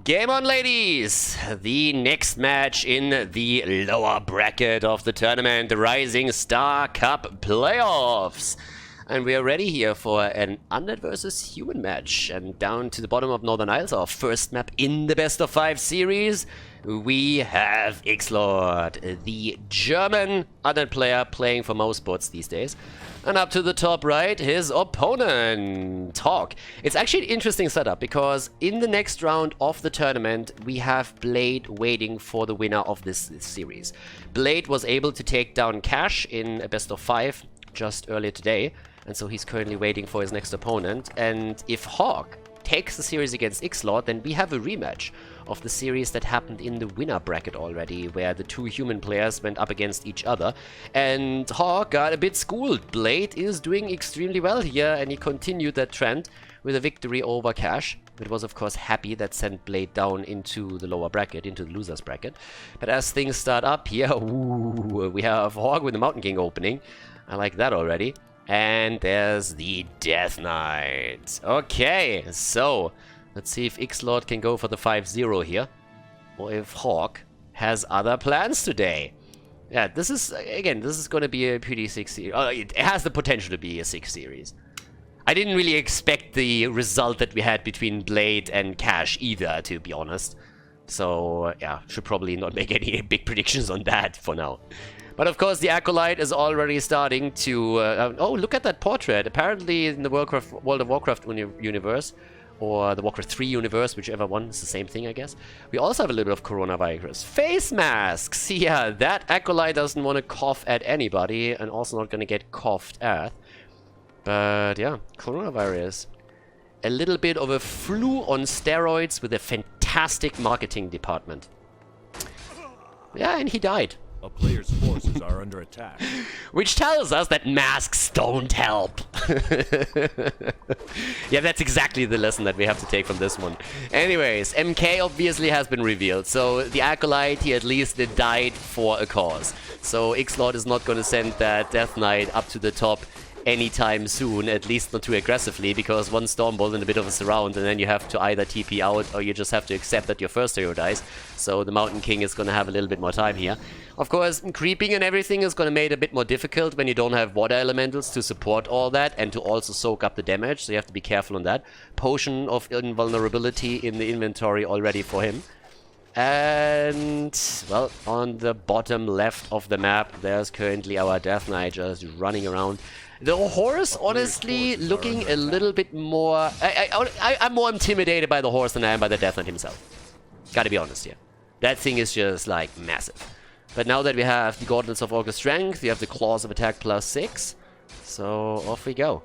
Game on, ladies! The next match in the lower bracket of the tournament, the Ryzing Star Cup Playoffs. And we are ready here for an Undead versus Human match. And down to the bottom of Northern Isles, our first map in the best of 5 series, we have Xlord, the German Undead player playing for most spots these days. And up to the top right, his opponent, Hawk. It's actually an interesting setup because in the next round of the tournament, we have Blade waiting for the winner of this series. Blade was able to take down Cash in a best of 5 just earlier today, and so he's currently waiting for his next opponent. And if Hawk takes the series against Xlord, then we have a rematch of the series that happened in the winner bracket already, where the 2 human players went up against each other. And Hawk got a bit schooled. Blade is doing extremely well here, and he continued that trend with a victory over Cash. It was, of course, happy that sent Blade down into the lower bracket, into the losers bracket. But as things start up here, ooh, we have Hawk with the Mountain King opening. I like that already. And there's the Death Knight. Okay, so let's see if Xlord can go for the 5-0 here, or if Hawk has other plans today. Yeah, this is, again, this is going to be a pretty 6 series. It has the potential to be a 6 series. I didn't really expect the result that we had between Blade and Cash either, to be honest. So, yeah, should probably not make any big predictions on that for now. But of course, the Acolyte is already starting to... oh, look at that portrait. Apparently, in the World of Warcraft universe, or the Warcraft 3 universe, whichever one, is the same thing, I guess. We also have a little bit of coronavirus. Face masks! Yeah, that Acolyte doesn't want to cough at anybody, and also not going to get coughed at. But yeah, coronavirus. A little bit of a flu on steroids with a fantastic marketing department. Yeah, and he died. A player's forces are under attack. Which tells us that masks don't help. Yeah, that's exactly the lesson that we have to take from this one. Anyways, MK obviously has been revealed. So the Acolyte, he at least died for a cause. So Xlord is not going to send that Death Knight up to the top anytime soon, at least not too aggressively, because one Stormbolt and a bit of a surround, and then you have to either TP out or you just have to accept that your first hero dies. So the Mountain King is going to have a little bit more time here. Of course, creeping and everything is going to make it a bit more difficult when you don't have water elementals to support all that and to also soak up the damage, so you have to be careful on that. Potion of invulnerability in the inventory already for him. And, well, on the bottom left of the map, there's currently our Death Knight just running around. The horse, honestly, looking a little bit more... I'm more intimidated by the horse than I am by the Death Knight himself. Gotta be honest here. That thing is just, like, massive. But now that we have the Gauntlets of August Strength, we have the Claws of Attack +6. So, off we go.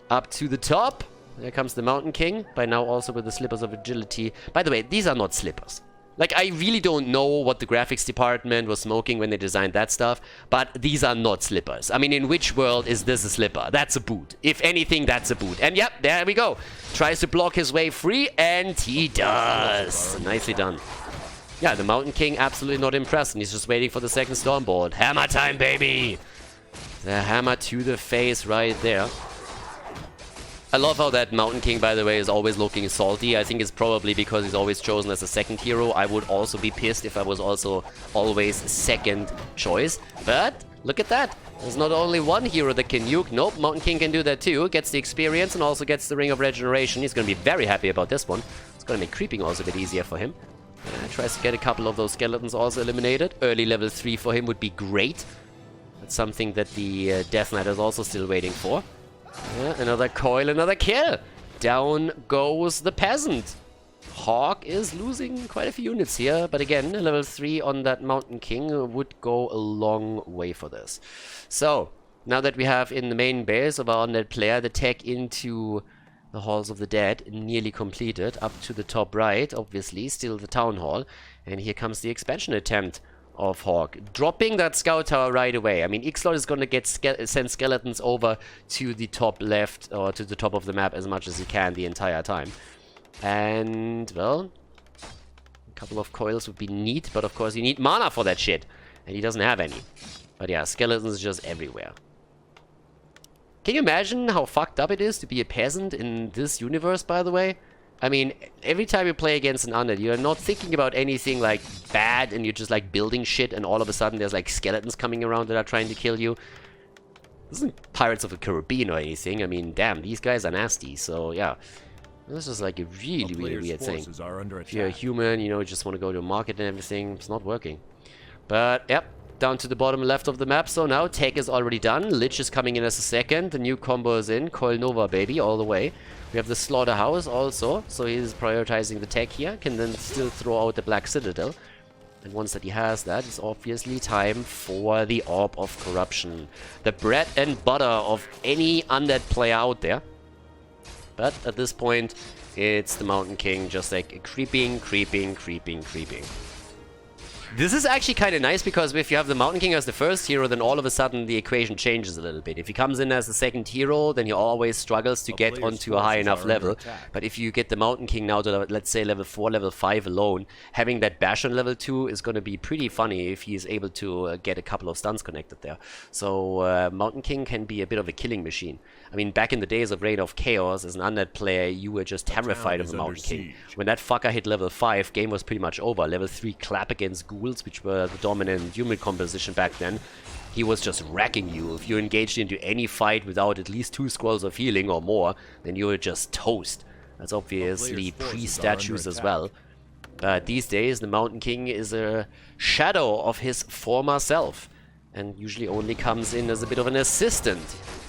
Up to the top. There comes the Mountain King. By now also with the Slippers of Agility. By the way, these are not slippers. Like, I really don't know what the graphics department was smoking when they designed that stuff, but these are not slippers. I mean, in which world is this a slipper? That's a boot. If anything, that's a boot. And yep, there we go. Tries to block his way free, and he does. Nicely done. Yeah, the Mountain King absolutely not impressed, and he's just waiting for the second Stormbolt. Hammer time, baby! The hammer to the face right there. I love how that Mountain King, by the way, is always looking salty. I think it's probably because he's always chosen as a second hero. I would also be pissed if I was also always second choice. But look at that. There's not only one hero that can nuke. Nope, Mountain King can do that too. Gets the experience and also gets the Ring of Regeneration. He's going to be very happy about this one. It's going to make creeping also a bit easier for him. Tries to get a couple of those skeletons also eliminated. Early level 3 for him would be great. That's something that the Death Knight is also still waiting for. Yeah, another coil, another kill. Down goes the peasant. Hawk is losing quite a few units here, but again, a level 3 on that Mountain King would go a long way for this. So, now that we have in the main base of our undead player the tech into the Halls of the Dead nearly completed, up to the top right, obviously, still the Town Hall, and here comes the expansion attempt of Hawk, dropping that scout tower right away. I mean, Xlord is going to get send skeletons over to the top left or to the top of the map as much as he can the entire time. And, well, a couple of coils would be neat, but of course you need mana for that shit, and he doesn't have any. But yeah, skeletons just everywhere. Can you imagine how fucked up it is to be a peasant in this universe, by the way? I mean, every time you play against an undead, you're not thinking about anything like bad and you're just like building shit and all of a sudden there's like skeletons coming around that are trying to kill you. This isn't Pirates of the Caribbean or anything. I mean, damn, these guys are nasty. So, yeah. This is like a really weird thing. If you're a human, you know, you just want to go to a market and everything, it's not working. But, yep, down to the bottom left of the map. So now tech is already done. Lich is coming in as a second. The new combo is in. Coil Nova, baby, all the way. We have the Slaughterhouse also. So he's prioritizing the tech here. Can then still throw out the Black Citadel. And once that he has that, it's obviously time for the Orb of Corruption. The bread and butter of any undead player out there. But at this point, it's the Mountain King just like creeping. This is actually kind of nice because if you have the Mountain King as the first hero, then all of a sudden the equation changes a little bit. If he comes in as the second hero, then he always struggles to get onto a high enough level. But if you get the Mountain King now to, let's say, level 4, level 5 alone, having that bash on level 2 is going to be pretty funny if he's able to get a couple of stuns connected there. So Mountain King can be a bit of a killing machine. I mean, back in the days of Reign of Chaos, as an undead player, you were just terrified of the Mountain King. When that fucker hit level 5, game was pretty much over. Level 3 clap against ghouls, which were the dominant human composition back then. He was just wrecking you. If you engaged into any fight without at least 2 scrolls of healing or more, then you were just toast. That's obviously pre-statues as well. But these days, the Mountain King is a shadow of his former self, and usually only comes in as a bit of an assistant.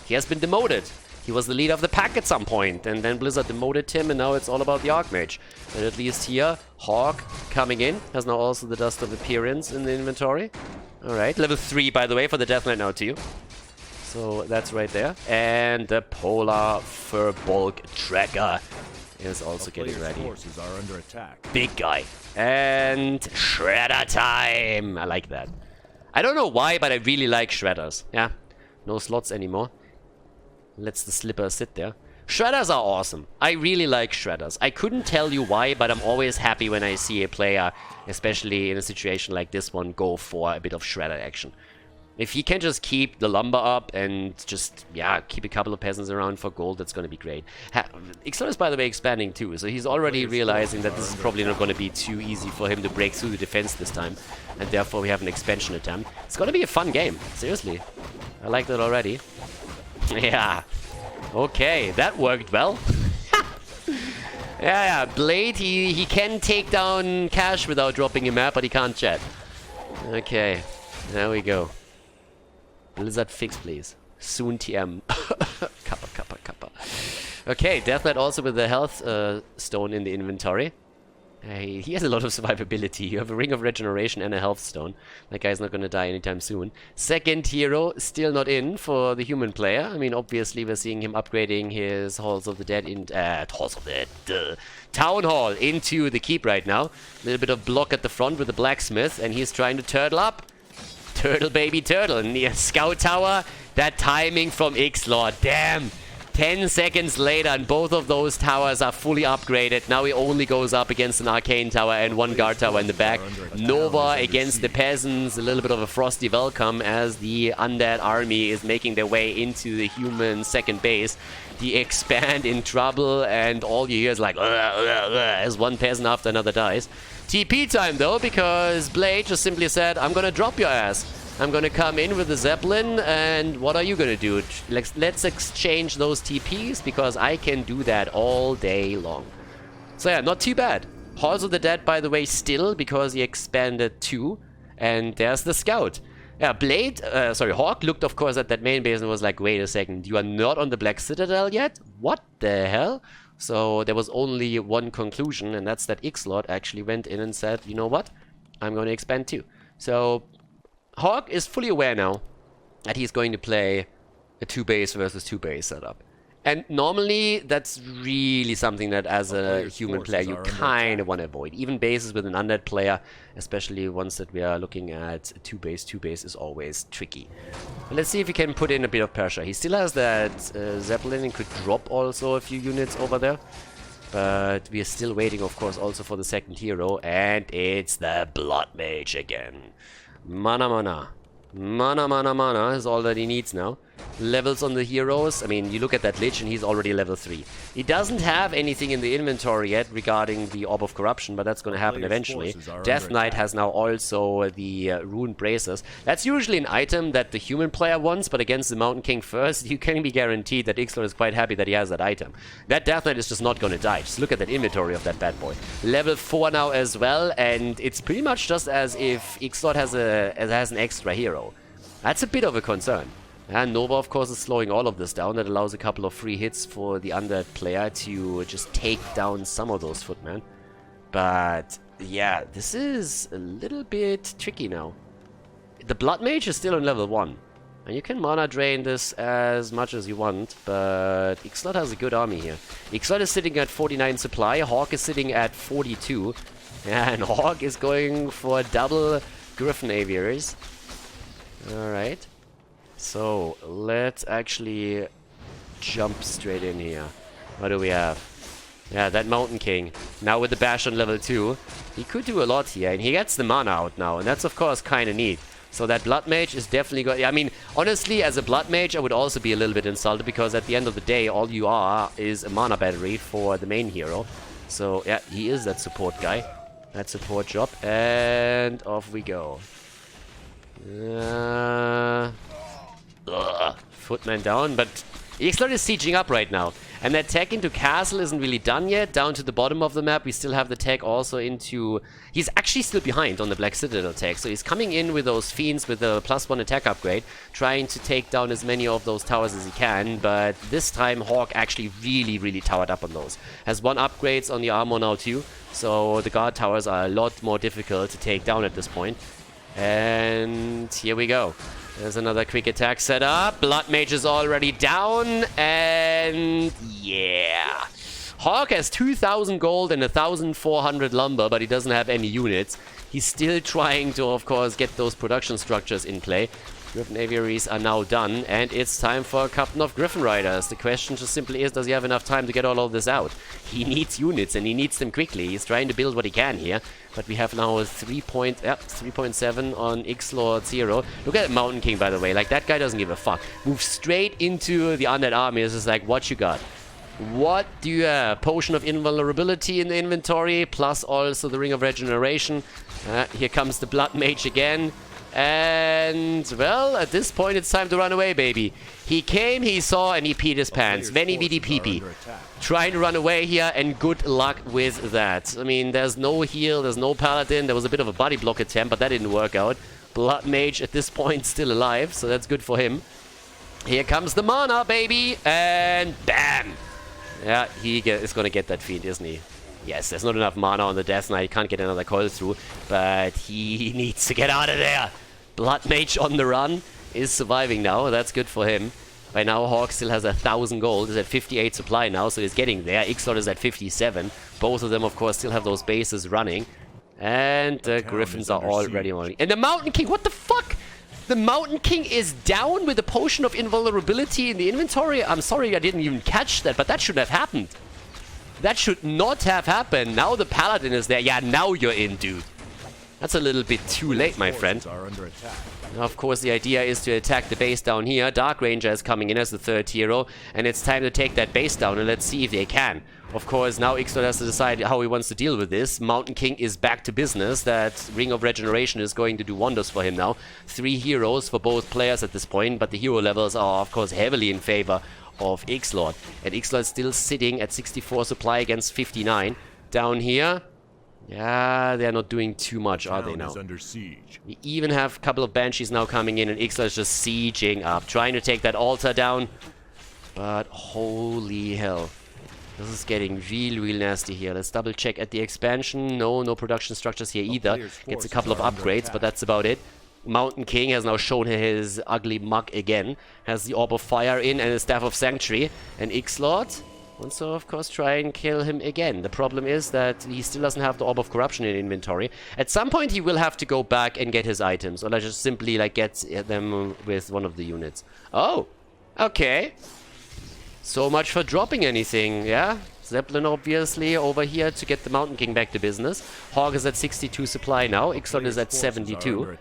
He has been demoted. He was the leader of the pack at some point, and then Blizzard demoted him, and now it's all about the Archmage. And at least here, Hawk coming in, has now also the Dust of Appearance in the inventory. Alright, level 3, by the way, for the Death Knight now too. So that's right there. And the Polar Furbolg Tracker is also getting ready. Forces are under attack. Big guy. And Shredder time! I like that. I don't know why, but I really like Shredders. Yeah, no slots anymore. Lets the Slipper sit there. Shredders are awesome. I really like Shredders. I couldn't tell you why, but I'm always happy when I see a player, especially in a situation like this one, go for a bit of Shredder action. If he can just keep the lumber up and just, yeah, keep a couple of peasants around for gold, that's going to be great. Xlord is, by the way, expanding too, so he's already realizing that this is probably not going to be too easy for him to break through the defense this time. And therefore we have an expansion attempt. It's going to be a fun game, seriously. I like that already. Yeah. Okay, that worked well. Yeah, Blade, he can take down Cash without dropping a map, but he can't chat. Okay, there we go. Blizzard fix, please. Soon TM. Kappa. Okay, Death Knight also with the health stone in the inventory. He has a lot of survivability. You have a Ring of Regeneration and a health stone. That guy's not gonna die anytime soon. Second hero, still not in for the human player. I mean, obviously we're seeing him upgrading his Halls of the Dead in... Halls of the Dead... Town Hall into the keep right now. A little bit of block at the front with the blacksmith, and he's trying to turtle up. Turtle, baby, turtle. Near Scout Tower. That timing from Xlord. Damn. 10 seconds later, and both of those towers are fully upgraded. Now he only goes up against an Arcane Tower and one Guard Tower in the back. Nova against the peasants. A little bit of a frosty welcome as the undead army is making their way into the human second base. The expand in trouble, and all you hear is like as one peasant after another dies. TP time though, because Blade just simply said, I'm gonna drop your ass. I'm gonna come in with the Zeppelin, and what are you gonna do? Let's exchange those TPs, because I can do that all day long. So yeah, not too bad. Halls of the Dead, by the way, still, because he expanded too. And there's the Scout. Yeah, Hawk looked, of course, at that main base and was like, wait a second, you are not on the Black Citadel yet? What the hell? So there was only one conclusion, and that's that Xlord actually went in and said, you know what? I'm gonna expand too. So Hawk is fully aware now that he's going to play a 2-base versus 2-base setup. And normally, that's really something that as a human player you kind of want to avoid. Even bases with an undead player, especially ones that we are looking at 2-base. 2-base is always tricky. But let's see if he can put in a bit of pressure. He still has that Zeppelin and could drop also a few units over there. But we are still waiting, of course, also for the second hero. And it's the Blood Mage again. Mana is all that he needs now. levels on the heroes. I mean, you look at that Lich and he's already level 3. He doesn't have anything in the inventory yet regarding the Orb of Corruption, but that's going to happen eventually. Death Knight has now also the Rune Bracers. That's usually an item that the human player wants, but against the Mountain King first, you can be guaranteed that Xlord is quite happy that he has that item. That Death Knight is just not going to die. Just look at that inventory of that bad boy. Level 4 now as well, and it's pretty much just as if Xlord has an extra hero. That's a bit of a concern. And Nova, of course, is slowing all of this down. That allows a couple of free hits for the undead player to just take down some of those footmen. But, yeah, this is a little bit tricky now. The Blood Mage is still on level 1. And you can mana drain this as much as you want, but Xlord has a good army here. Xlord is sitting at 49 supply, Hawk is sitting at 42. And Hawk is going for double Griffin Aviaries. Alright. So, let's actually jump straight in here. What do we have? Yeah, that Mountain King. Now with the Bash on level 2. He could do a lot here, and he gets the mana out now, and that's of course kind of neat. So that Blood Mage is definitely going... I mean, honestly, as a Blood Mage, I would also be a little bit insulted, because at the end of the day, all you are is a mana battery for the main hero. So, yeah, he is that support guy. That support job, and off we go. Footman down, but Xlord is sieging up right now. And that tech into castle isn't really done yet. Down to the bottom of the map, we still have the tech also into... He's actually still behind on the Black Citadel tech. So he's coming in with those fiends with the +1 attack upgrade, trying to take down as many of those towers as he can. But this time, Hawk actually really towered up on those. Has 1 upgrades on the armor now too. So the guard towers are a lot more difficult to take down at this point. And here we go. There's another quick attack set up. Blood Mage is already down. And yeah. Hawk has 2,000 gold and 1,400 lumber, but he doesn't have any units. He's still trying to, of course, get those production structures in play. Griffin Aviaries are now done, and it's time for a Captain of Griffin Riders. The question just simply is, does he have enough time to get all of this out? He needs units, and he needs them quickly. He's trying to build what he can here, but we have now a 3.7 on Xlord 0. Look at Mountain King, by the way. Like, that guy doesn't give a fuck. Move straight into the undead army. It's just like, what you got? What do you have? Potion of Invulnerability in the inventory, plus also the Ring of Regeneration. Here comes the Blood Mage again. And, well, at this point, it's time to run away, baby. He came, he saw, and he peed his pants. Veni vidi pipi. Trying to run away here, and good luck with that. I mean, there's no heal, there's no paladin. There was a bit of a body block attempt, but that didn't work out. Blood Mage, at this point, still alive, so that's good for him. Here comes the mana, baby, and bam! Yeah, he is going to get that fiend, isn't he? Yes, there's not enough mana on the Death Knight. He can't get another coil through, but he needs to get out of there. Blood Mage on the run is surviving now. That's good for him. By now, Hawk still has 1,000 gold. He's at 58 supply now, so he's getting there. Xlord is at 57. Both of them, of course, still have those bases running. And the Griffins are already on. And the Mountain King, what the fuck? The Mountain King is down with a Potion of Invulnerability in the inventory? I'm sorry I didn't even catch that, but that should have happened. That should not have happened. Now the Paladin is there. Yeah, now you're in, dude. That's a little bit too late, my friend. Now, of course, the idea is to attack the base down here. Dark Ranger is coming in as the 3rd hero, and it's time to take that base down, and let's see if they can. Of course, now Xlord has to decide how he wants to deal with this. Mountain King is back to business. That Ring of Regeneration is going to do wonders for him now. 3 heroes for both players at this point, but the hero levels are, of course, heavily in favor of Xlord. And Xlord still sitting at 64 supply against 59. Down here, yeah, they're not doing too much, are they now? Under siege. We even have a couple of Banshees now coming in, and Xlord is just sieging up, trying to take that altar down. But holy hell. This is getting real nasty here. Let's double check at the expansion. No production structures here either. Gets a couple of upgrades, but that's about it. Mountain King has now shown his ugly mug again. Has the Orb of Fire in and a Staff of Sanctuary. And Xlord wants to, of course, try and kill him again. The problem is that he still doesn't have the Orb of Corruption in inventory. At some point, he will have to go back and get his items. Or like just simply like get them with one of the units. Oh, okay. So much for dropping anything, yeah? Zeppelin, obviously, over here to get the Mountain King back to business. Hawk is at 62 supply now. Xlord is at 72.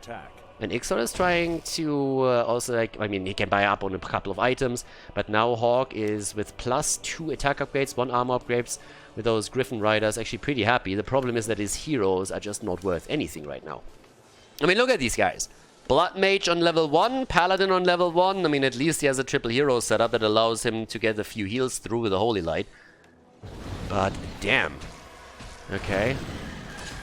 And Xlord is trying to also, like, I mean, he can buy up on a couple of items, but now Hawk is with +2 attack upgrades, 1 armor upgrades, with those Griffin Riders, actually pretty happy. The problem is that his heroes are just not worth anything right now. I mean, look at these guys. Blood Mage on level 1, Paladin on level 1. I mean, at least he has a triple hero setup that allows him to get a few heals through with the Holy Light. But, damn. Okay.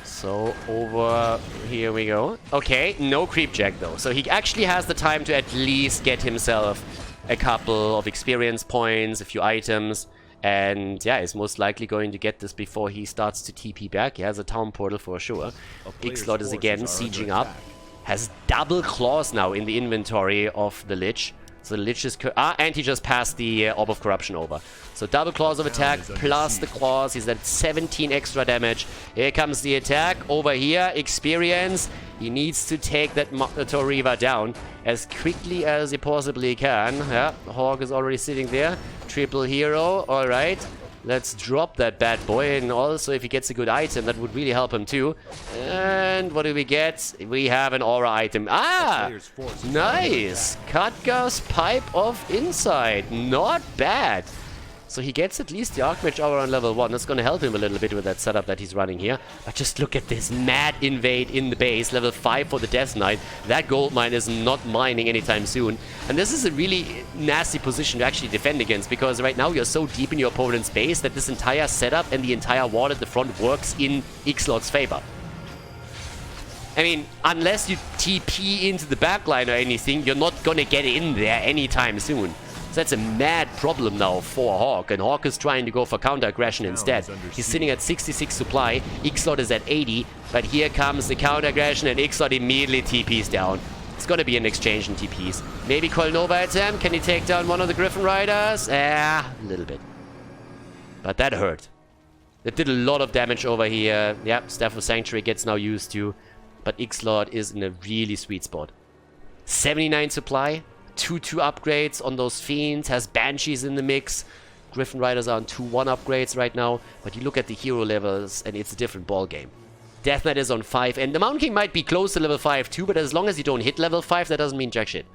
So, over here we go. Okay, no creep jack though. So he actually has the time to at least get himself a couple of experience points, a few items. And yeah, he's most likely going to get this before he starts to TP back. He has a town portal for sure. Xlord is again sieging up. Has double claws now in the inventory of the Lich. So the Lich is... and he just passed the Orb of Corruption over. So double claws of attack plus the claws. He's at 17 extra damage. Here comes the attack. Over here, experience. He needs to take that Toriva down as quickly as he possibly can. Yeah, Hawk is already sitting there. Triple hero. Alright. Let's drop that bad boy. And also, if he gets a good item, that would really help him too. And what do we get? We have an aura item. Ah! Nice! Khaldor's Pipe of Insight. Not bad. So he gets at least the Archmage Aura on level 1. That's going to help him a little bit with that setup that he's running here. But just look at this mad invade in the base. Level 5 for the Death Knight. That gold mine is not mining anytime soon. And this is a really nasty position to actually defend against. Because right now you're so deep in your opponent's base that this entire setup and the entire wall at the front works in Xlord's favor. I mean, unless you TP into the backline or anything, you're not going to get in there anytime soon. So that's a mad problem now for Hawk, and Hawk is trying to go for counter-aggression instead. He's sitting at 66 supply, Xlord is at 80, but here comes the counter-aggression and Xlord immediately TPs down. It's gonna be an exchange in TPs. Maybe Kolnova attempt, can he take down one of the Griffin Riders? A little bit. But that hurt. That did a lot of damage over here. Yeah, Staff of Sanctuary gets now used to, but Xlord is in a really sweet spot. 79 supply. 2-2 upgrades on those Fiends, has Banshees in the mix. Griffin Riders are on 2-1 upgrades right now, but you look at the hero levels and it's a different ball game. Death Knight is on 5, and the Mountain King might be close to level 5 too, but as long as you don't hit level 5, that doesn't mean jack shit.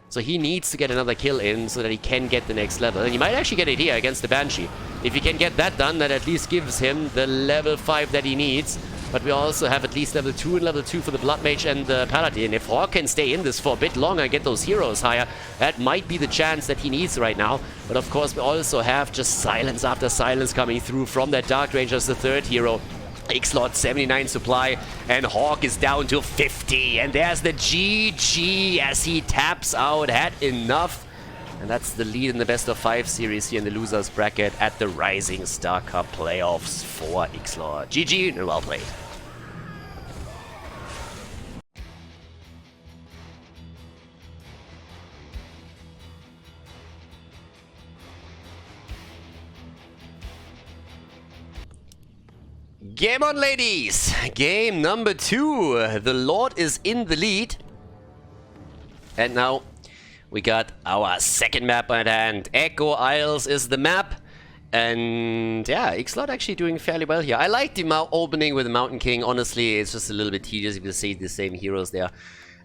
So he needs to get another kill in so that he can get the next level, and he might actually get it here against the Banshee. If he can get that done, that at least gives him the level 5 that he needs. But we also have at least level 2 and level 2 for the Blood Mage and the Paladin. If Hawk can stay in this for a bit longer and get those heroes higher, that might be the chance that he needs right now. But of course, we also have just silence after silence coming through from that Dark Ranger as the third hero. Xlord 79 supply, and Hawk is down to 50. And there's the GG as he taps out. Had enough. And that's the lead in the best of 5 series here in the losers bracket at the Ryzing Star Cup playoffs for Xlord. GG and well played. Game on, ladies! Game number 2. The Lord is in the lead. And now we got our second map at hand. Echo Isles is the map. And yeah, Xlord actually doing fairly well here. I like the opening with the Mountain King. Honestly, it's just a little bit tedious if you see the same heroes there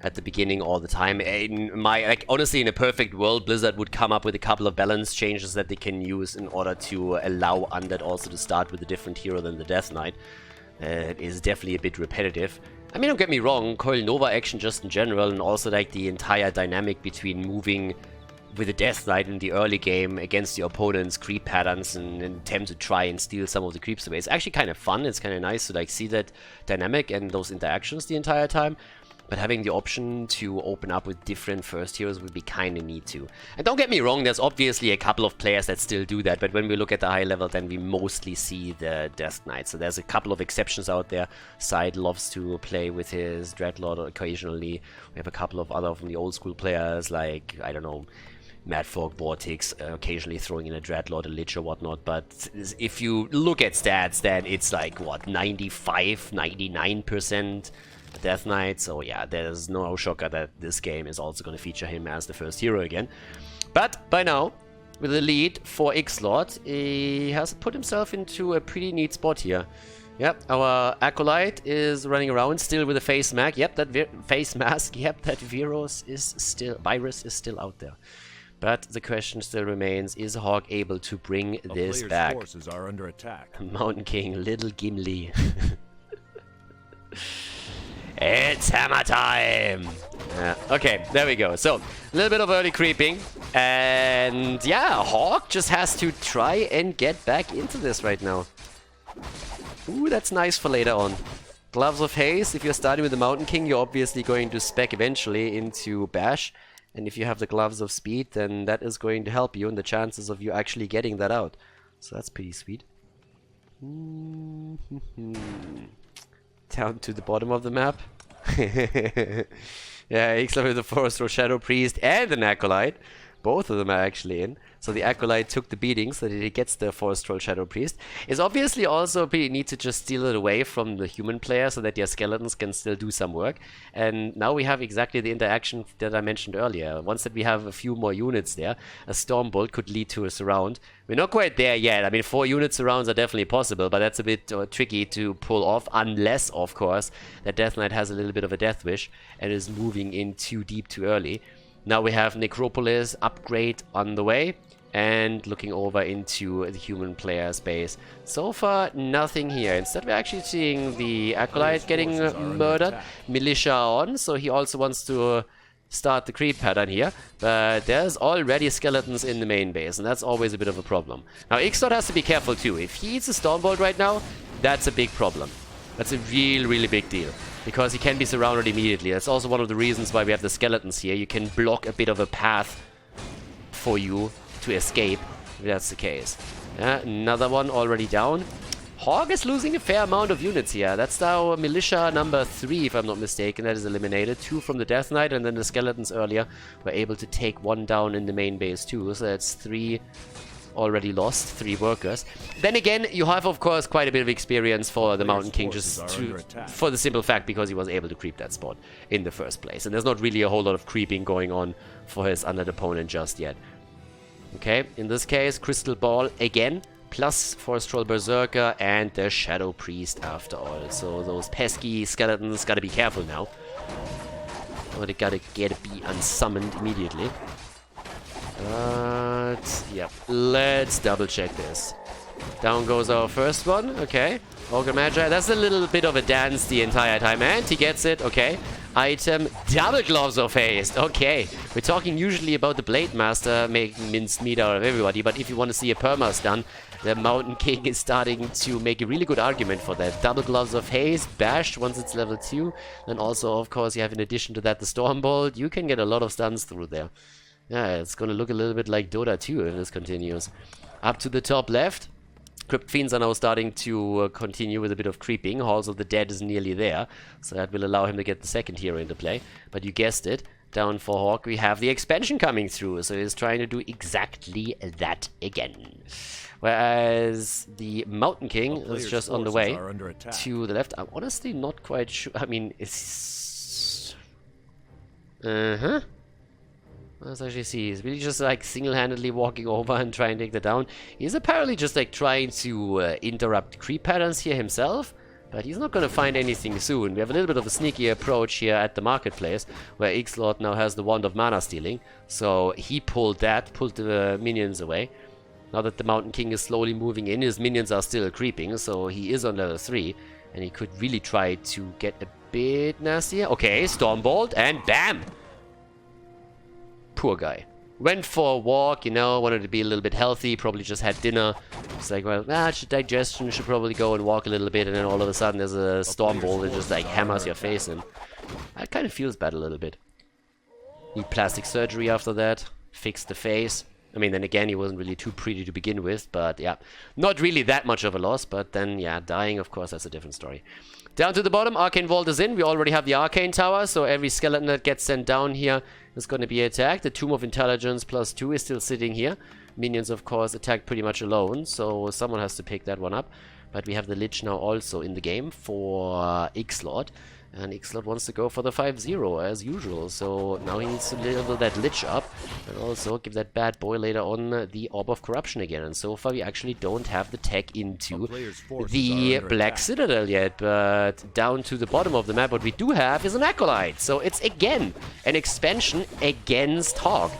at the beginning all the time. Honestly, in a perfect world, Blizzard would come up with a couple of balance changes that they can use in order to allow Undead also to start with a different hero than the Death Knight. It is definitely a bit repetitive. I mean, don't get me wrong, Coil Nova action just in general, and also like the entire dynamic between moving with the Death Knight in the early game against your opponent's creep patterns and attempt to try and steal some of the creeps away. It's actually kind of fun. It's kind of nice to like see that dynamic and those interactions the entire time. But having the option to open up with different first heroes would be kind of neat too. And don't get me wrong, there's obviously a couple of players that still do that, but when we look at the high level, then we mostly see the Death Knight. So there's a couple of exceptions out there. Side loves to play with his Dreadlord occasionally. We have a couple of other from the old school players, like, I don't know, Madfolk, Vortex, occasionally throwing in a Dreadlord, a Lich or whatnot. But if you look at stats, then it's like, what, 95, 99%? Death Knight, so yeah, there's no shocker that this game is also going to feature him as the first hero again. But by now, with the lead for Xlord, he has put himself into a pretty neat spot here. Yep, our Acolyte is running around still with a face mask. Yep, that face mask. Yep, that virus is still out there. But the question still remains, is Hawk able to bring this back? Forces are under attack. Mountain King, little Gimli. It's hammer time! Yeah, okay, there we go. So, a little bit of early creeping. And yeah, Hawk just has to try and get back into this right now. Ooh, that's nice for later on. Gloves of Haste, if you're starting with the Mountain King, you're obviously going to spec eventually into Bash. And if you have the Gloves of Speed, then that is going to help you in the chances of you actually getting that out. So that's pretty sweet. Down to the bottom of the map. Yeah, Xlord with the Forest Row Shadow Priest and an Acolyte. Both of them are actually in. So the Acolyte took the beating so that he gets the Forest Troll Shadow Priest. It's obviously also pretty neat to just steal it away from the human player so that your skeletons can still do some work. And now we have exactly the interaction that I mentioned earlier. Once that we have a few more units there, a Stormbolt could lead to a surround. We're not quite there yet. I mean, 4 unit surrounds are definitely possible, but that's a bit tricky to pull off, unless, of course, that Death Knight has a little bit of a Death Wish and is moving in too deep too early. Now we have Necropolis upgrade on the way and looking over into the human player space. So far, nothing here. Instead, we're actually seeing the Acolyte getting murdered. Militia on, so he also wants to start the creep pattern here. But there's already skeletons in the main base, and that's always a bit of a problem. Now, Xlord has to be careful too. If he eats a Stormbolt right now, that's a big problem. That's a really big deal. Because he can be surrounded immediately. That's also one of the reasons why we have the skeletons here. You can block a bit of a path for you to escape, if that's the case. Yeah, another one already down. Hawk is losing a fair amount of units here. That's now Militia number 3, if I'm not mistaken. That is eliminated. 2 from the Death Knight, and then the skeletons earlier were able to take 1 down in the main base too. So that's 3 already lost, 3 workers. Then again, you have of course quite a bit of experience for the Mountain King, just for the simple fact because he was able to creep that spot in the first place. And there's not really a whole lot of creeping going on for his undead opponent just yet. Okay, in this case, Crystal Ball again, plus Forest Troll Berserker and the Shadow Priest after all. So those pesky skeletons gotta be careful now. Or they gotta be unsummoned immediately. But, yep, let's double check this. Down goes our first one, okay. Ogre Magi, that's a little bit of a dance the entire time, and he gets it, okay. Item, double Gloves of Haste, okay. We're talking usually about the Blade Master making minced meat out of everybody, but if you want to see a perma-stun, the Mountain King is starting to make a really good argument for that. Double Gloves of Haste, bashed once it's level 2, and also, of course, you have in addition to that the Stormbolt. You can get a lot of stuns through there. Yeah, it's gonna look a little bit like Dota 2 if this continues. Up to the top left, Crypt Fiends are now starting to continue with a bit of creeping. Halls of the Dead is nearly there, so that will allow him to get the second hero into play. But you guessed it, down for Hawk we have the expansion coming through, so he's trying to do exactly that again. Whereas the Mountain King is just on the way to the left. I'm honestly not quite sure. I mean, it's... Let's actually see. He's really just like single-handedly walking over and trying to take that down. He's apparently just like trying to interrupt creep patterns here himself, but he's not going to find anything soon. We have a little bit of a sneaky approach here at the marketplace, where Xlord now has the Wand of Mana Stealing. So he pulled the minions away. Now that the Mountain King is slowly moving in, his minions are still creeping, so he is on level 3, and he could really try to get a bit nastier. Okay, Stormbolt, and bam! Poor guy. Went for a walk, you know, wanted to be a little bit healthy, probably just had dinner. It's like, well, digestion, should probably go and walk a little bit, and then all of a sudden there's a Stormbolt that just like hammers your face in. That kind of feels bad a little bit. Need plastic surgery after that, fix the face. I mean, then again, he wasn't really too pretty to begin with, but yeah, not really that much of a loss, but then, yeah, dying, of course, that's a different story. Down to the bottom, Arcane Vault is in. We already have the Arcane Tower, so every skeleton that gets sent down here is going to be attacked. The Tomb of Intelligence +2 is still sitting here. Minions, of course, attack pretty much alone, so someone has to pick that one up. But we have the Lich now also in the game for Xlord. And Xlord wants to go for the 5-0 as usual. So now he needs to level that Lich up. And also give that bad boy later on the Orb of Corruption again. And so far we actually don't have the tech into the Black Citadel yet. But down to the bottom of the map what we do have is an Acolyte. So it's again an expansion against Hawk.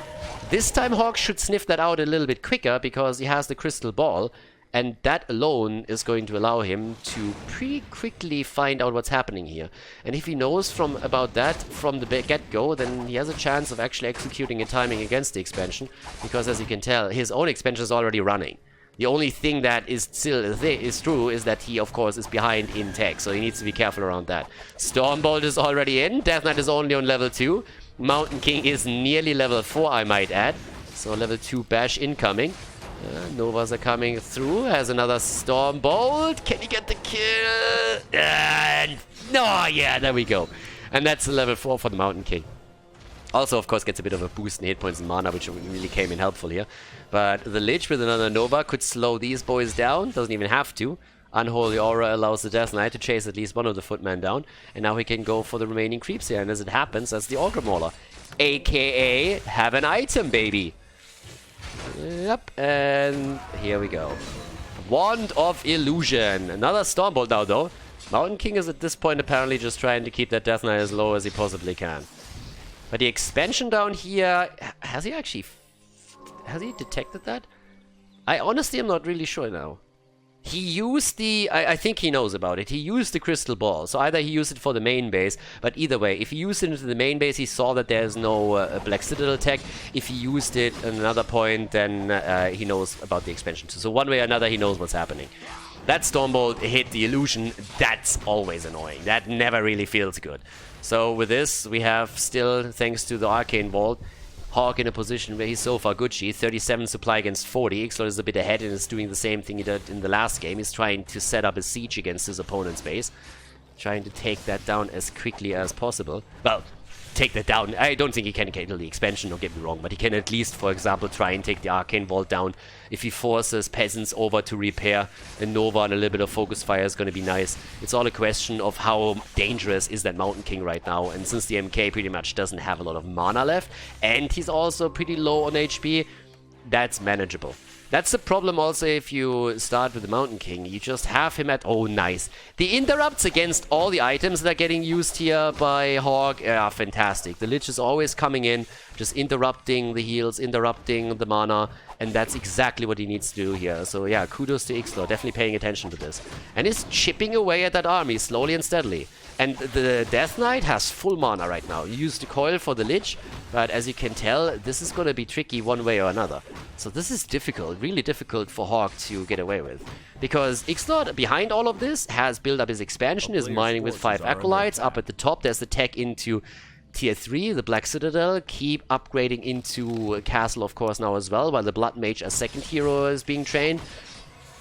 This time Hawk should sniff that out a little bit quicker because he has the Crystal Ball. And that alone is going to allow him to pretty quickly find out what's happening here. And if he knows about that from the get-go, then he has a chance of actually executing a timing against the expansion. Because as you can tell, his own expansion is already running. The only thing that is still is true is that he, of course, is behind in tech. So he needs to be careful around that. Stormbolt is already in. Death Knight is only on level 2. Mountain King is nearly level 4, I might add. So level 2 bash incoming. Novas are coming through. Has another Stormbolt. Can he get the kill? And no, yeah, there we go. And that's a level 4 for the Mountain King. Also, of course, gets a bit of a boost in hit points and mana, which really came in helpful here. But the Lich with another Nova could slow these boys down. Doesn't even have to. Unholy Aura allows the Death Knight to chase at least one of the Footmen down. And now he can go for the remaining creeps here. And as it happens, that's the Augur Mauler. AKA, have an item, baby. Yep, and here we go. Wand of Illusion. Another Stormbolt now, though. Mountain King is at this point apparently just trying to keep that Death Knight as low as he possibly can. But the expansion down here... Has he actually... Has he detected that? I honestly am not really sure now. He used the... I think he knows about it. He used the Crystal Ball. So either he used it for the main base, but either way, if he used it into the main base, he saw that there's no Black Citadel tech. If he used it at another point, then he knows about the expansion. So one way or another, he knows what's happening. That Stormbolt hit the illusion. That's always annoying. That never really feels good. So with this, we have still, thanks to the Arcane Vault, Hawk in a position where he's so far Gucci. 37 supply against 40. Xlord is a bit ahead and is doing the same thing he did in the last game. He's trying to set up a siege against his opponent's base. Trying to take that down as quickly as possible. Well, take that down. I don't think he can kill the expansion, don't get me wrong. But he can at least, for example, try and take the Arcane Vault down. If he forces peasants over to repair a Nova and a little bit of focus fire is going to be nice. It's all a question of how dangerous is that Mountain King right now. And since the MK pretty much doesn't have a lot of mana left, and he's also pretty low on HP, that's manageable. That's the problem also if you start with the Mountain King. You just have him at... Oh, nice. The interrupts against all the items that are getting used here by Hawk are fantastic. The Lich is always coming in, just interrupting the heals, interrupting the mana, and that's exactly what he needs to do here. So yeah, kudos to Xlord, definitely paying attention to this. And he's chipping away at that army slowly and steadily. And the Death Knight has full mana right now. You use the coil for the Lich, but as you can tell, this is going to be tricky one way or another. So this is difficult, really difficult for Hawk to get away with. Because Xlord, behind all of this, has built up his expansion, is mining with 5 Acolytes. Up at the top, there's the tech into Tier 3, the Black Citadel. Keep upgrading into Castle, of course, now as well, while the Blood Mage as second hero is being trained.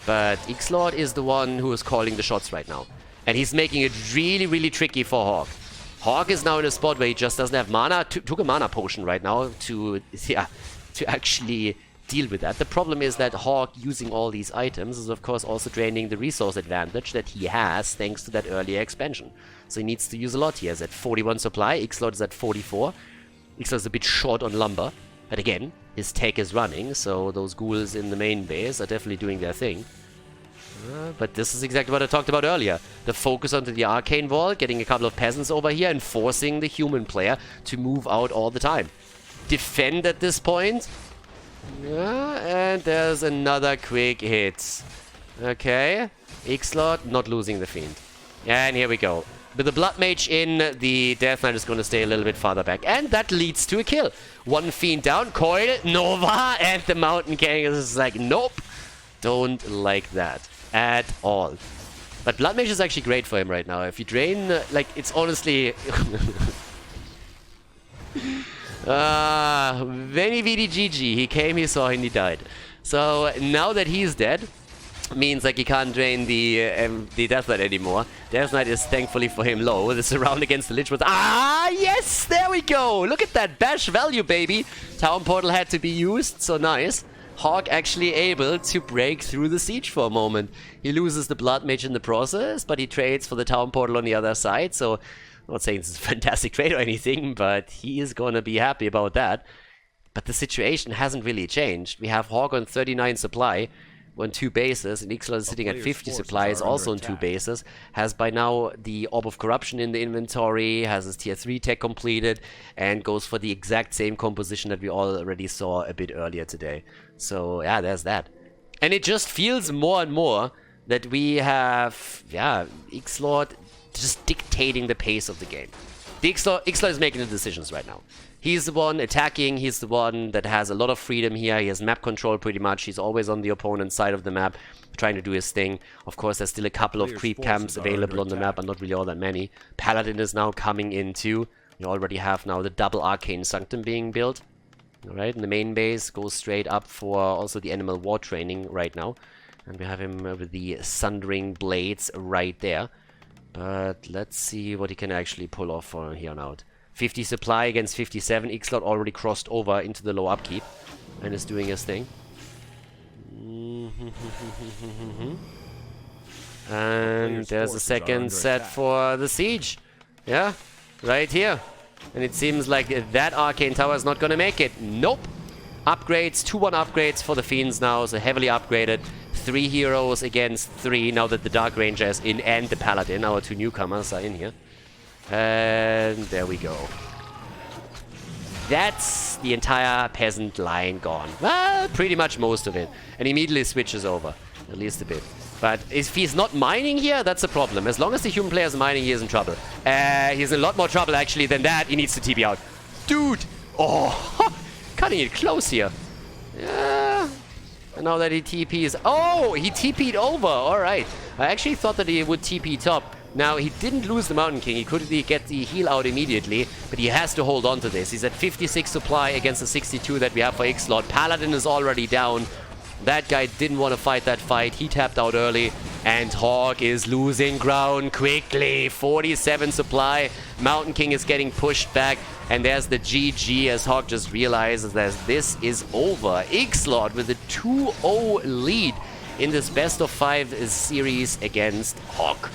But Xlord is the one who is calling the shots right now. And he's making it really, really tricky for Hawk. Hawk is now in a spot where he just doesn't have mana. Took a mana potion right now to actually deal with that. The problem is that Hawk using all these items is of course also draining the resource advantage that he has thanks to that earlier expansion. So he needs to use a lot. He has at 41 supply. Xlord is at 44. Xlord is a bit short on lumber. But again, his tech is running, so those ghouls in the main base are definitely doing their thing. But this is exactly what I talked about earlier. The focus onto the Arcane Vault, getting a couple of peasants over here and forcing the human player to move out all the time. Defend at this point. Yeah, and there's another quick hit. Okay. Xlord not losing the Fiend. And here we go. With the Blood Mage in, the Death Knight is going to stay a little bit farther back. And that leads to a kill. One Fiend down, Coil, Nova, and the Mountain King is like, nope. Don't like that at all. But Blood Mage is actually great for him right now. If you drain, like, it's honestly... Veni Vidi GG. He came, he saw, and he died. So now that he's dead, means like he can't drain the Death Knight anymore. Death Knight is thankfully for him low. The surround against the Lich was... Ah, yes! There we go! Look at that bash value, baby! Town Portal had to be used, so nice. Hawk actually able to break through the siege for a moment. He loses the Blood Mage in the process, but he trades for the Town Portal on the other side, so I'm not saying this is a fantastic trade or anything, but he is going to be happy about that. But the situation hasn't really changed. We have Hawk on 39 supply on 2 bases, and Xlord is sitting at 50 supplies, also on 2 bases. Has by now the Orb of Corruption in the inventory, has his tier 3 tech completed, and goes for the exact same composition that we already saw a bit earlier today. So yeah, there's that. And it just feels more and more that we have, yeah, Xlord just dictating the pace of the game. Xlord is making the decisions right now. He's the one attacking, he's the one that has a lot of freedom here, he has map control pretty much, he's always on the opponent's side of the map, trying to do his thing. Of course, there's still a couple of creep camps available on the map, but not really all that many. Paladin is now coming in too. We already have now the double Arcane Sanctum being built. Alright, and the main base goes straight up for also the Animal War training right now. And we have him with the Sundering Blades right there. But let's see what he can actually pull off from here on out. 50 supply against 57. Xlord already crossed over into the low upkeep and is doing his thing. And there's a second set for the siege. Yeah, right here. And it seems like that Arcane Tower is not going to make it. Nope. Upgrades, 2-1 upgrades for the Fiends now, so heavily upgraded. 3 heroes against 3 now that the Dark Ranger is in and the Paladin. Our 2 newcomers are in here. And there we go. That's the entire peasant line gone. Well, pretty much most of it. And immediately switches over. At least a bit. But if he's not mining here, that's a problem. As long as the human player is mining, he is in trouble. He's in a lot more trouble, actually, than that. He needs to TP out. Dude! Oh! Cutting it close here. Yeah. And now that he TPs... Oh! He TP'd over! Alright. I actually thought that he would TP top. Now, he didn't lose the Mountain King. He could get the heal out immediately, but he has to hold on to this. He's at 56 supply against the 62 that we have for Xlord. Paladin is already down. That guy didn't want to fight that fight. He tapped out early, and Hawk is losing ground quickly. 47 supply. Mountain King is getting pushed back, and there's the GG as Hawk just realizes that this is over. Xlord with a 2-0 lead in this best of 5 series against Hawk.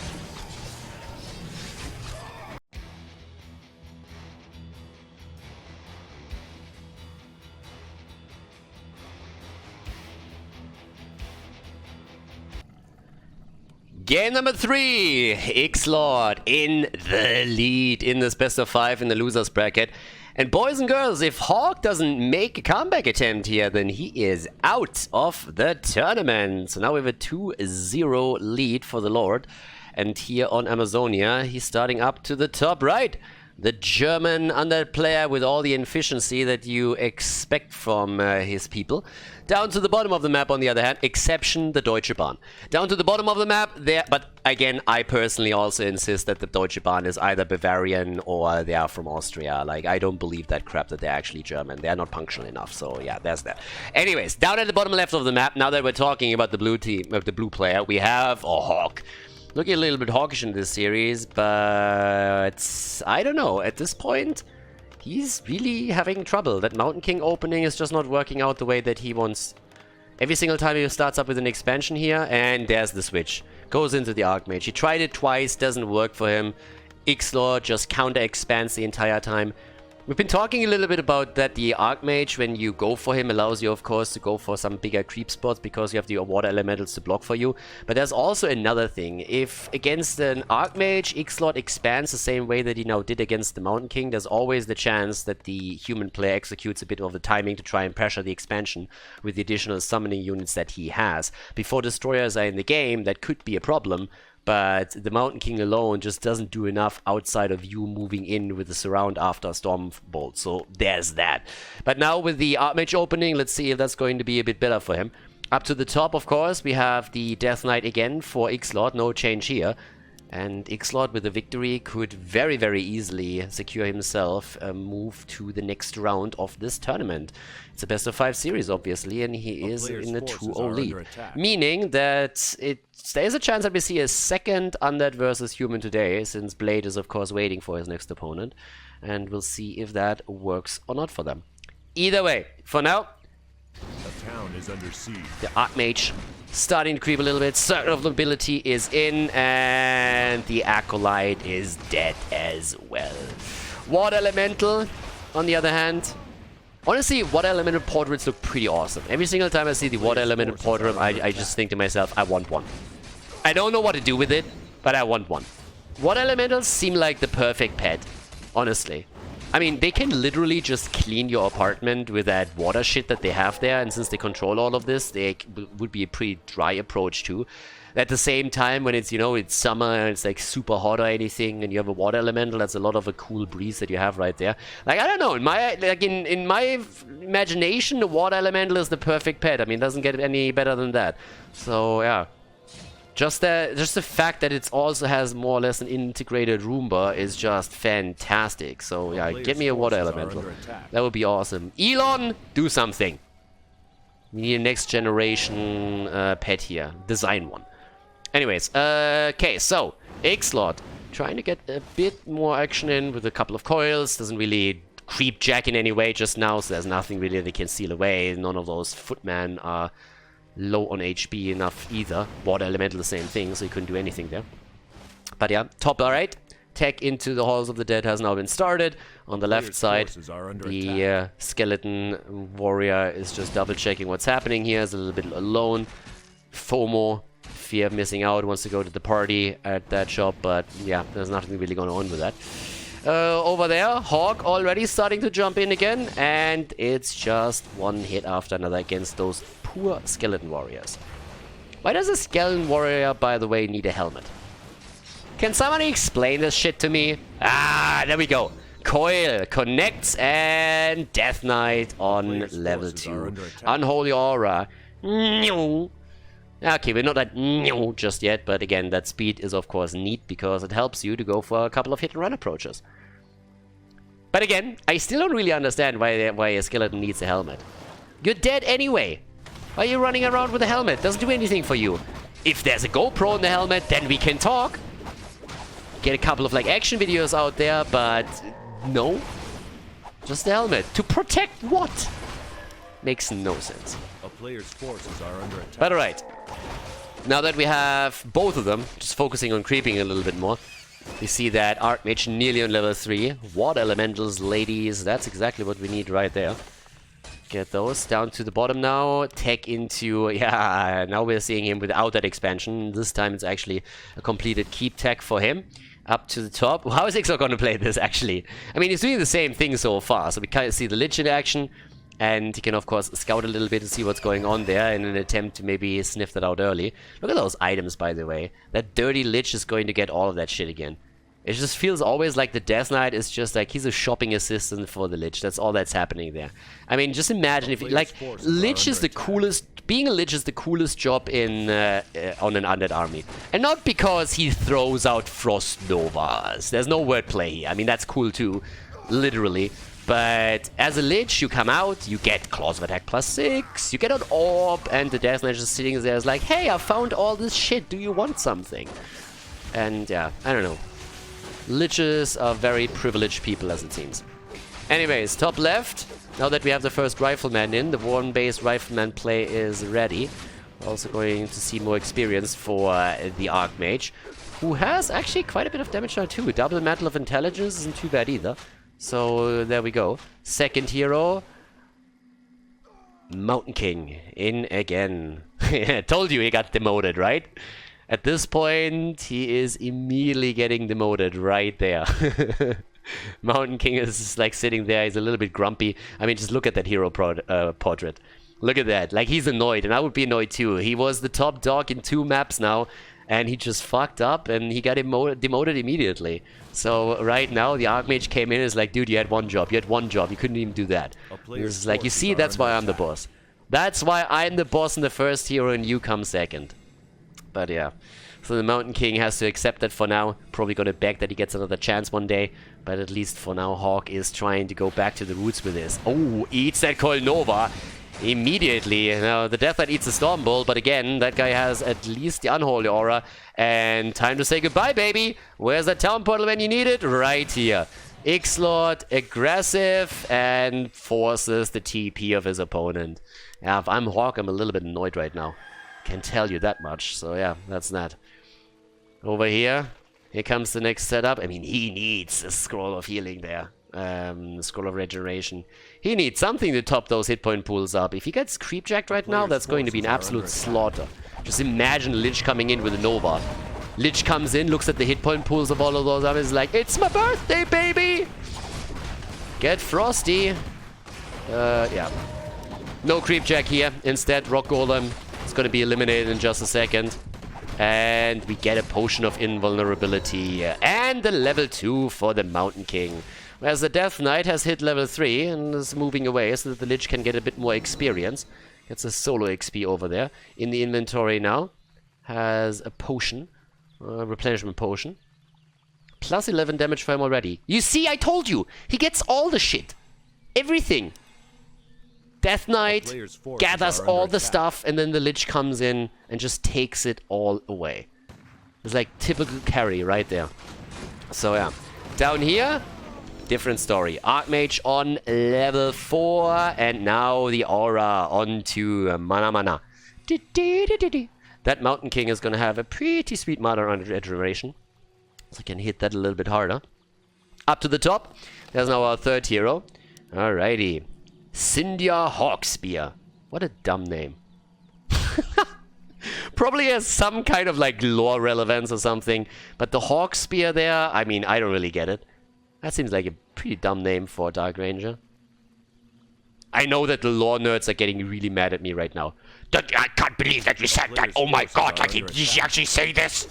Game number 3, Xlord in the lead in this best of 5 in the losers bracket. And boys and girls, if Hawk doesn't make a comeback attempt here, then he is out of the tournament. So now we have a 2-0 lead for the Lord. And here on Amazonia, he's starting up to the top right. The German undead player with all the efficiency that you expect from his people. Down to the bottom of the map, on the other hand, exception the Deutsche Bahn. Down to the bottom of the map, there. But again, I personally also insist that the Deutsche Bahn is either Bavarian or they are from Austria. Like, I don't believe that crap that they're actually German. They're not punctual enough. So yeah, there's that. Anyways, down at the bottom left of the map, now that we're talking about the blue team, the blue player, we have a Hawk. Looking a little bit hawkish in this series, but I don't know. At this point, he's really having trouble. That Mountain King opening is just not working out the way that he wants. Every single time he starts up with an expansion here, and there's the switch. Goes into the Archmage. He tried it twice, doesn't work for him. Xlord just counter-expands the entire time. We've been talking a little bit about that the Archmage, when you go for him, allows you, of course, to go for some bigger creep spots because you have the water elementals to block for you. But there's also another thing. If against an Archmage, Xlord expands the same way that he now did against the Mountain King, there's always the chance that the human player executes a bit of the timing to try and pressure the expansion with the additional summoning units that he has. Before destroyers are in the game, that could be a problem. But the Mountain King alone just doesn't do enough outside of you moving in with the surround after Stormbolt. So there's that. But now with the Archmage opening, let's see if that's going to be a bit better for him. Up to the top, of course, we have the Death Knight again for Xlord. No change here. And Xlord with a victory could very, very easily secure himself a move to the next round of this tournament. It's a best of 5 series, obviously, and he is in a 2-0 lead. Meaning that there's a chance that we see a second undead versus human today, since Blade is, of course, waiting for his next opponent. And we'll see if that works or not for them. Either way, for now, town is under siege. The Archmage starting to creep a little bit. Circle of Nobility is in, and the Acolyte is dead as well. Water Elemental, on the other hand. Honestly, Water Elemental portraits look pretty awesome. Every single time I see the Water Elemental portrait, I just think to myself, I want one. I don't know what to do with it, but I want one. Water Elementals seem like the perfect pet, honestly. I mean, they can literally just clean your apartment with that water shit that they have there, and since they control all of this, they would be a pretty dry approach too. At the same time, when it's, you know, it's summer and it's like super hot or anything, and you have a water elemental, that's a lot of a cool breeze that you have right there. Like, I don't know, in my imagination, the water elemental is the perfect pet. I mean, it doesn't get any better than that. So, yeah. Just the fact that it also has more or less an integrated Roomba is just fantastic. So yeah, get me a water elemental. That would be awesome. Elon, do something. We need a next generation pet here. Design one. Anyways, okay, so Xlord trying to get a bit more action in with a couple of coils. Doesn't really creep jack in any way just now, so there's nothing really they can steal away. None of those footmen are low on HP enough either. Water Elemental, the same thing, so he couldn't do anything there. But yeah, top right. Tech into the Halls of the Dead has now been started. On the left side, the skeleton warrior is just double checking what's happening here. Is a little bit alone. FOMO, fear of missing out, wants to go to the party at that shop, but yeah, there's nothing really going on with that. Over there, Hawk already starting to jump in again, and it's just one hit after another against those poor skeleton warriors. Why does a skeleton warrior, by the way, need a helmet? Can somebody explain this shit to me? Ah, there we go. Coil connects, and Death Knight on level 2. Unholy Aura. Okay, we're not at just yet, but again, that speed is of course neat because it helps you to go for a couple of hit and run approaches. But again, I still don't really understand why a skeleton needs a helmet. You're dead anyway. Why are you running around with a helmet? Doesn't do anything for you. If there's a GoPro in the helmet, then we can talk. Get a couple of like action videos out there, but no. Just the helmet. To protect what? Makes no sense. A player's forces are under attack. But alright. Now that we have both of them, just focusing on creeping a little bit more, we see that Archmage nearly on level 3. Water Elementals, ladies, that's exactly what we need right there. Get those down to the bottom now. Tech into, yeah, now we're seeing him without that expansion. This time it's actually a completed keep tech for him. Up to the top. How is Xlord going to play this, actually? I mean, he's doing the same thing so far. So we kind of see the Lich in action. And he can, of course, scout a little bit to see what's going on there in an attempt to maybe sniff that out early. Look at those items, by the way. That dirty Lich is going to get all of that shit again. It just feels always like the Death Knight is just like he's a shopping assistant for the Lich. That's all that's happening there. I mean, just imagine if, like, Lich is the coolest... Being a Lich is the coolest job in on an undead army. And not because he throws out Frost Novas. There's no wordplay here. I mean, that's cool too, literally. But as a Lich, you come out, you get Claws of Attack +6, you get an Orb, and the Death Knight is sitting there is like, hey, I found all this shit, do you want something? And yeah, I don't know. Liches are very privileged people, as it seems. Anyways, top left, now that we have the first Rifleman in, the Warren-based Rifleman play is ready. We're also going to see more experience for the Archmage, who has actually quite a bit of damage now too. Double Mantle of Intelligence isn't too bad either. So there we go. Second hero, Mountain King, in again. Told you he got demoted, right? At this point, he is immediately getting demoted right there. Mountain King is just, like sitting there. He's a little bit grumpy. I mean, just look at that hero portrait. Look at that. Like, he's annoyed, and I would be annoyed too. He was the top dog in 2 maps now, and he just fucked up, and he got demoted immediately. So right now, the Archmage came in and is like, dude, you had one job. You had one job. You couldn't even do that. It's like, you see, that's why I'm the boss. That's why I'm the boss and the first hero, and you come second. But yeah. So the Mountain King has to accept that for now. Probably gonna beg that he gets another chance one day. But at least for now, Hawk is trying to go back to the roots with this. Oh, eats that Coil Nova immediately. Now, the Death Knight eats the Storm Bolt, but again, that guy has at least the Unholy Aura. And time to say goodbye, baby. Where's that town portal when you need it? Right here. Xlord aggressive and forces the TP of his opponent. Yeah, if I'm Hawk, I'm a little bit annoyed right now. Can tell you that much. So yeah, that's that. Over here comes the next setup. I mean, he needs a scroll of healing there. Scroll of regeneration. He needs something to top those hit point pools up. If he gets creepjacked right now, that's going to be an absolute slaughter. Just imagine Lich coming in with a Nova. Lich comes in, looks at the hit point pools of all of those armies, like, it's my birthday, baby! Get frosty. Yeah. No creepjack here. Instead, Rock Golem is going to be eliminated in just a second. And we get a potion of invulnerability. And the level 2 for the Mountain King. Whereas the Death Knight has hit level 3 and is moving away so that the Lich can get a bit more experience. Gets a solo XP over there. In the inventory now. Has a potion. Replenishment potion. Plus 11 damage for him already. You see, I told you! He gets all the shit. Everything. Death Knight gathers all the stuff, and then the Lich comes in and just takes it all away. It's like typical carry right there. So yeah. Down here, different story. Archmage on level 4, and now the Aura onto Mana Mana. That Mountain King is going to have a pretty sweet Mana regeneration. So I can hit that a little bit harder. Up to the top, there's now our third hero. Alrighty. Cyndia Hawkspear. What a dumb name. Probably has some kind of like lore relevance or something. But the Hawkspear there, I mean, I don't really get it. That seems like a pretty dumb name for a Dark Ranger. I know that the lore nerds are getting really mad at me right now. I can't believe that you said that. Oh my god, like did he actually say this?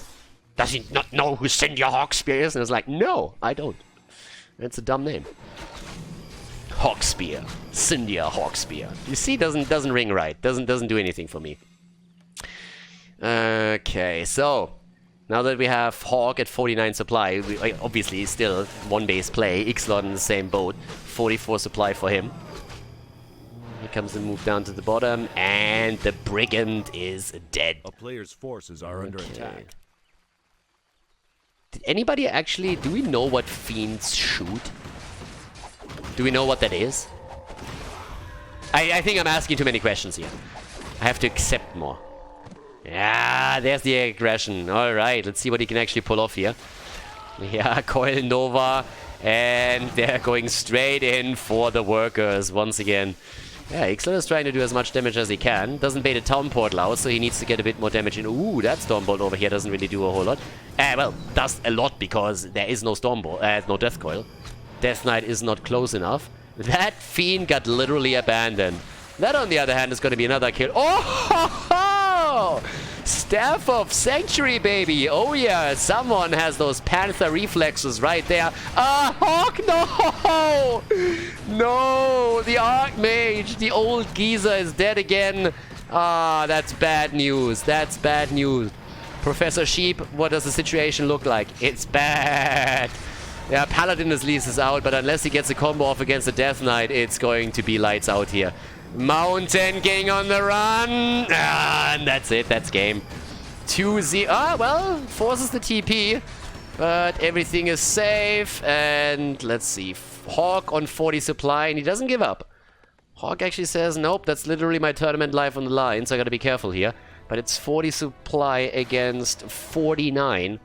Does he not know who Cyndia Hawkspear is? And it's like, no, I don't. It's a dumb name. Hawkspear. Cyndia Hawkspear. You see, doesn't ring right. Doesn't do anything for me. Okay, so now that we have Hawk at 49 supply, we obviously still one base play. Xlord in the same boat. 44 supply for him. He comes and moves down to the bottom, and the Brigand is dead. A player's forces are under attack. Did anybody actually... Do we know what fiends shoot? Do we know what that is? I think I'm asking too many questions here. I have to accept more. Yeah, there's the aggression. Alright, let's see what he can actually pull off here. Yeah, Coil Nova. And they're going straight in for the workers once again. Yeah, Xlord is trying to do as much damage as he can. Doesn't bait a Town Portal out, so he needs to get a bit more damage in. Ooh, that Stormbolt over here doesn't really do a whole lot. Well, does a lot because there is no Stormbolt, no Death Coil. Death Knight is not close enough. That Fiend got literally abandoned. That, on the other hand, is going to be another kill. Oh, ho, ho! Staff of Sanctuary, baby. Oh, yeah. Someone has those Panther reflexes right there. Hawk, no! No, the Archmage, the old geezer is dead again. That's bad news. That's bad news. Professor Sheep, what does the situation look like? It's bad. Yeah, Paladin at least is out, but unless he gets a combo off against the Death Knight, it's going to be lights out here. Mountain King on the run! And that's it, that's game. 2-0. Well, forces the TP, but everything is safe. And let's see, Hawk on 40 supply, and he doesn't give up. Hawk actually says, nope, that's literally my tournament life on the line, so I gotta be careful here. But it's 40 supply against 49.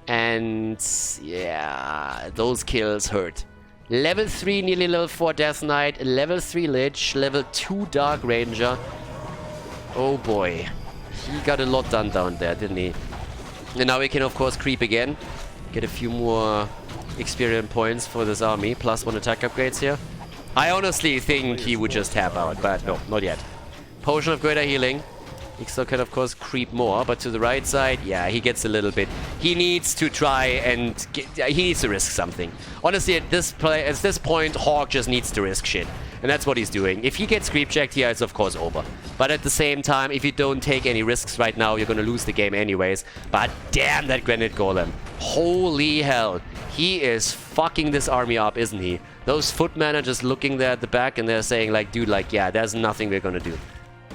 And yeah, those kills hurt. Level 3, nearly level 4 Death Knight, level 3 Lich, level 2 Dark Ranger. Oh boy. He got a lot done down there, didn't he? And now we can of course creep again. Get a few more experience points for this army, plus 1 attack upgrades here. I honestly think he would just tap out, but no, not yet. Potion of Greater Healing. Xlord can of course creep more, but to the right side, yeah, he gets a little bit. He needs to try and he needs to risk something. Honestly, at this point, Hawk just needs to risk shit, and that's what he's doing. If he gets creep checked here, it's of course over. But at the same time, if you don't take any risks right now, you're gonna lose the game anyways. But damn that Granite Golem! Holy hell, he is fucking this army up, isn't he? Those footmen are just looking there at the back and they're saying like, dude, like, yeah, there's nothing we're gonna do.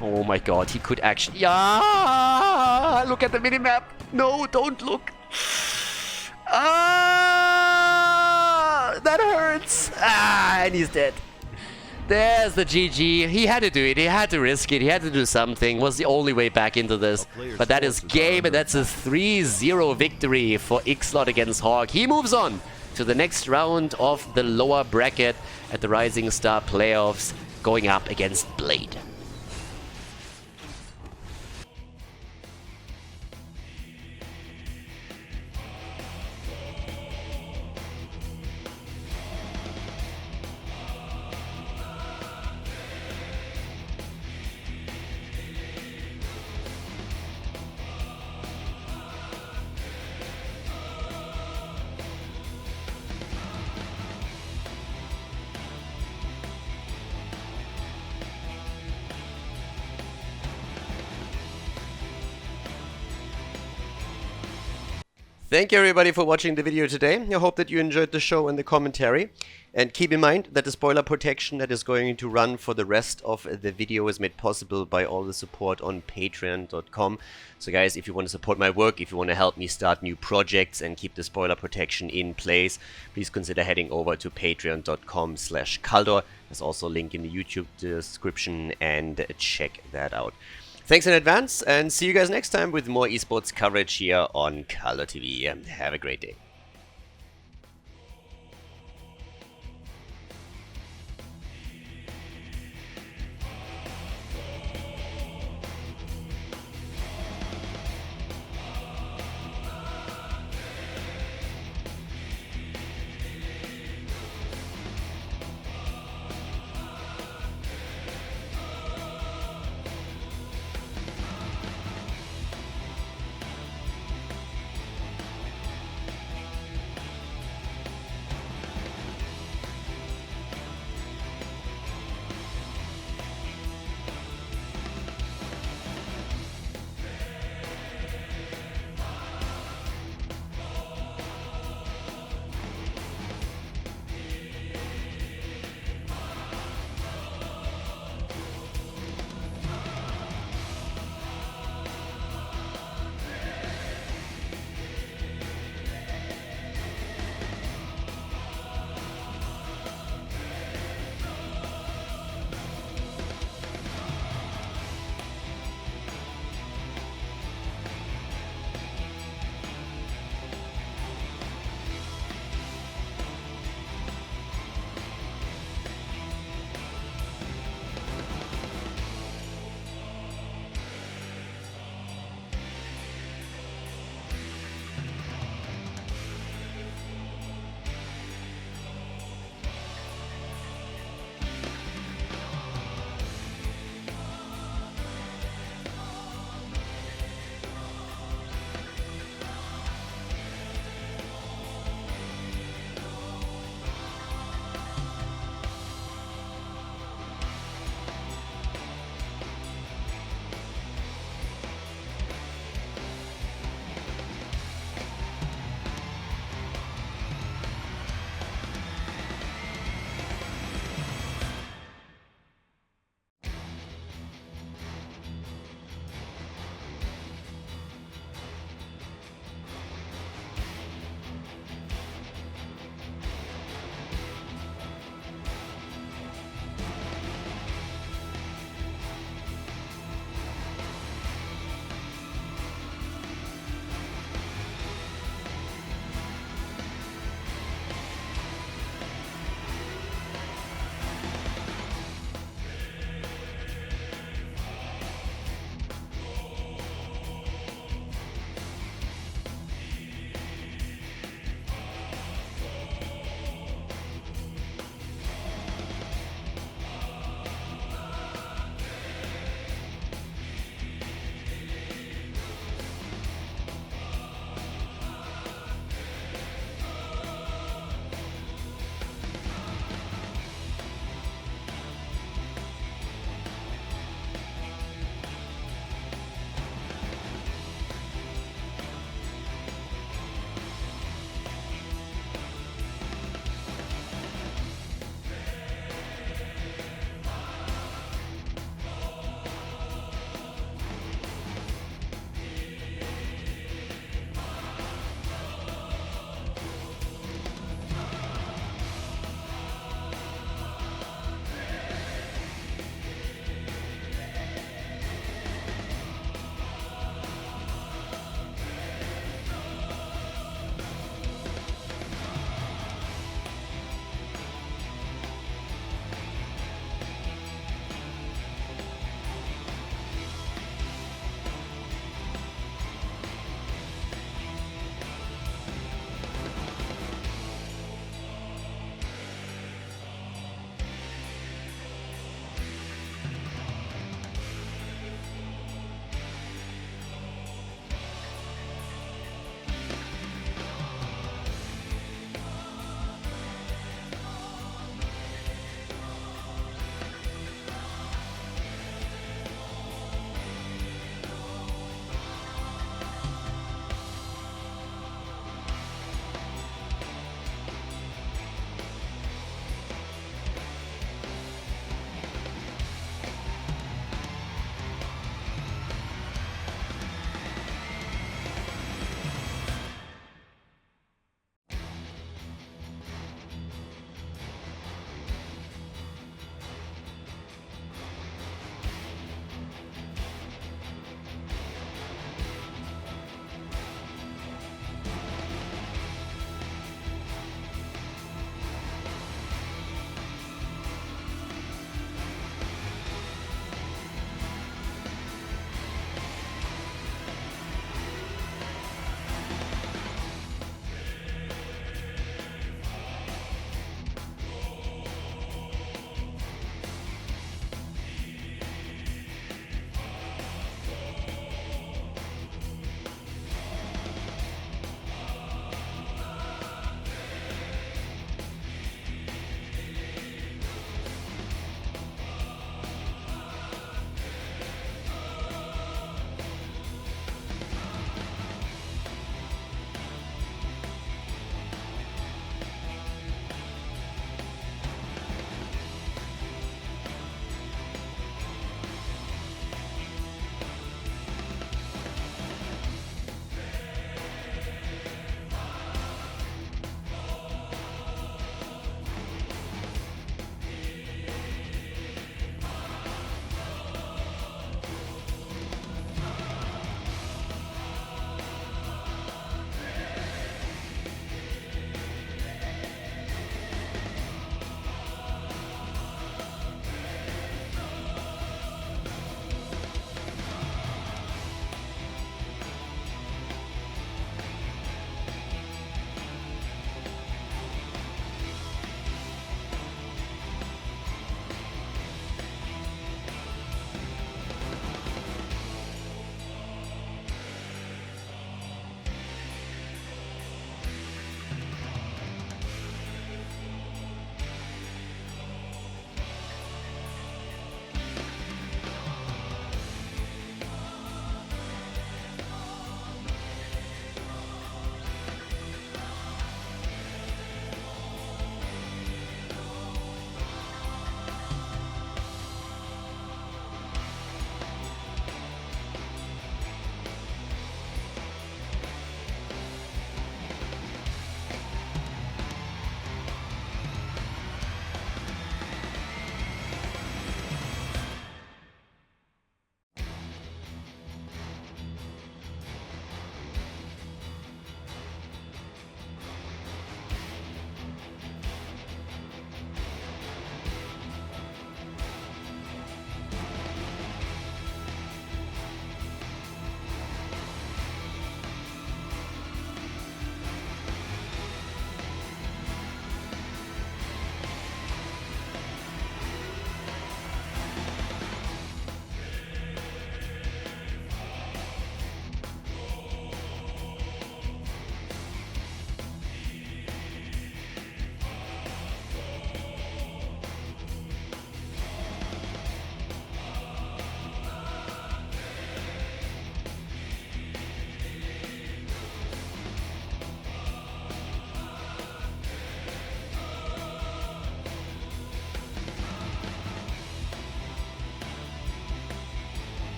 Oh my god, he could actually... Yeah! Look at the minimap! No, don't look! That hurt! shots. And he's dead. There's the GG. He had to do it. He had to risk it. He had to do something. Was the only way back into this. But that is game, and that's a 3-0 victory for Xlord against Hawk. He moves on to the next round of the lower bracket at the Rising Star playoffs, going up against Blade. Thank you everybody for watching the video today. I hope that you enjoyed the show and the commentary. And keep in mind that the spoiler protection that is going to run for the rest of the video is made possible by all the support on patreon.com. So guys, if you want to support my work, if you want to help me start new projects and keep the spoiler protection in place, please consider heading over to patreon.com/Khaldor. There's also a link in the YouTube description, and check that out. Thanks in advance, and see you guys next time with more esports coverage here on Khaldor TV. Have a great day.